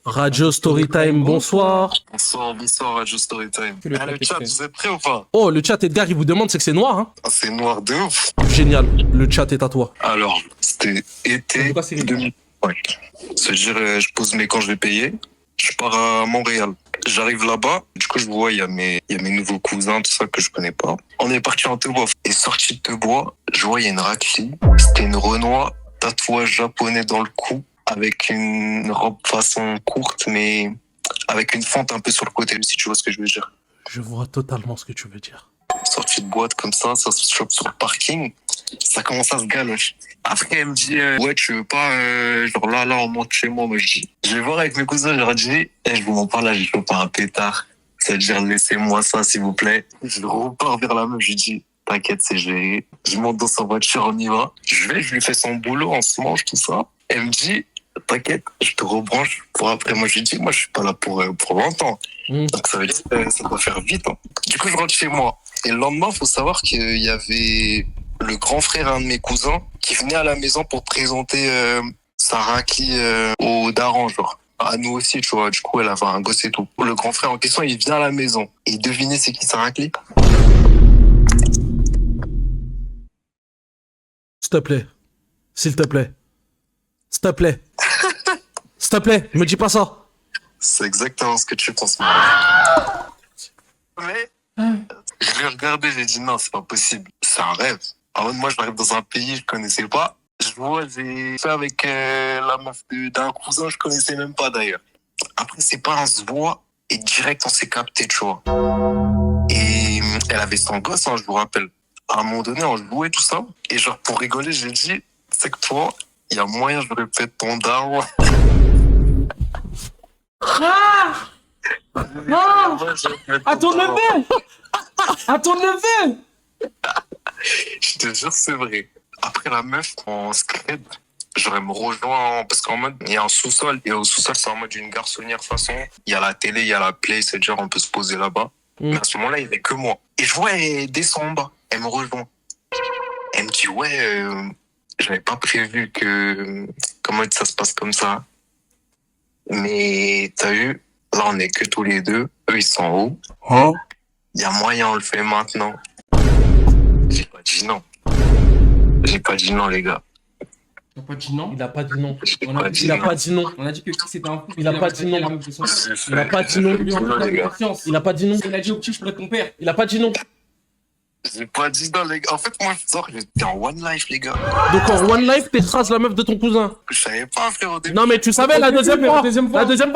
Radio Storytime, bonsoir. Bonsoir, Radio Storytime. Le Le chat est chat, prêt. vous êtes prêts ou pas? Oh, le chat Edgar, il vous demande, c'est que c'est noir, hein? Ah, c'est noir de ouf. Génial, le chat est à toi. Alors, c'était été Pourquoi c'est 2005. C'est-à-dire, je pose mes quand je vais payer. Je pars à Montréal. J'arrive là-bas, du coup, je vois, il y a mes nouveaux cousins, tout ça que je connais pas. On est parti en Tebois. Et sorti de Tebois, je vois, il y a une raclie. C'était une Renoir, tatouage japonais dans le cou, avec une robe façon courte, mais avec une fente un peu sur le côté, si tu vois ce que je veux dire. Je vois totalement ce que tu veux dire. Sortie de boîte comme ça se chope sur le parking. Ça commence à se galoche. Après, elle me dit, ouais, tu veux pas, genre là, on monte chez moi. Moi, je vais voir avec mes cousins, je leur dis, je vous mens pas, là, j'ai chopé un pétard. C'est-à-dire, laissez-moi ça, s'il vous plaît. Je repars vers la meuf, je lui dis, t'inquiète, c'est géré. Je monte dans sa voiture, on y va. Je lui fais son boulot, on se mange, tout ça. Elle me dit, t'inquiète, je te rebranche pour après. Moi, je lui dis, moi, je suis pas là pour longtemps. Donc, ça veut dire que ça doit faire vite. Hein. Du coup, je rentre chez moi. Et le lendemain, faut savoir qu'il y avait le grand frère, un de mes cousins, qui venait à la maison pour présenter sa raclie au daron, genre. À nous aussi, tu vois. Du coup, elle avait un gosse et tout. Le grand frère en question, il vient à la maison. Et devinez c'est qui sa raclie? S'il te plaît. S'il te plaît. S'il te plaît. S'il te plaît, me dis pas ça. C'est exactement ce que tu penses. Mais je l'ai regardé, j'ai dit non, c'est pas possible. C'est un rêve. En mode, moi, j'arrive dans un pays, je connaissais pas. Je vois, j'ai fait avec la meuf d'un cousin, je connaissais même pas d'ailleurs. Après, c'est pas, on se voit et direct, on s'est capté, tu vois. Et elle avait son gosse, hein, je vous rappelle. À un moment donné, on jouait tout ça. Et genre, pour rigoler, j'ai dit, c'est que toi, il y a moyen, je répète ton daron. À ton neveu! À ton neveu! Je te jure, c'est vrai. Après la meuf, en scred, j'aurais me rejoint parce qu'en mode, il y a un sous-sol. Et au sous-sol, c'est en mode une garçonnière façon. Il y a la télé, il y a la play, c'est genre, on peut se poser là-bas. Mais à ce moment-là, il n'y avait que moi. Et je vois, elle descend en bas. Elle me rejoint. Elle me dit, ouais, j'avais pas prévu que, comment ça se passe comme ça. Mais t'as vu, là, on est que tous les deux. Eux, ils sont en haut. Hein? Il y a moyen, on le fait maintenant. J'ai pas dit non. J'ai pas dit non, les gars. T'as pas dit non? Il a pas dit non. J'ai On a pas dit- dit Il a non. pas dit non. On a dit que c'était un fou. Il a pas dit non. La meuf de son père. Il a pas dit non. Lui, en fait, il avait les gars. confiance. Il a pas dit non. Il a dit au petit, je pourrais être ton père. Il a pas dit non. J'ai pas dit non, les gars. En fait, moi, je sors, j'étais en one life, les gars. Donc en one life, t'écrases la meuf de ton cousin. Je savais pas, frère, au début. Non mais tu savais la deuxième fois. La deuxième fois. La deuxième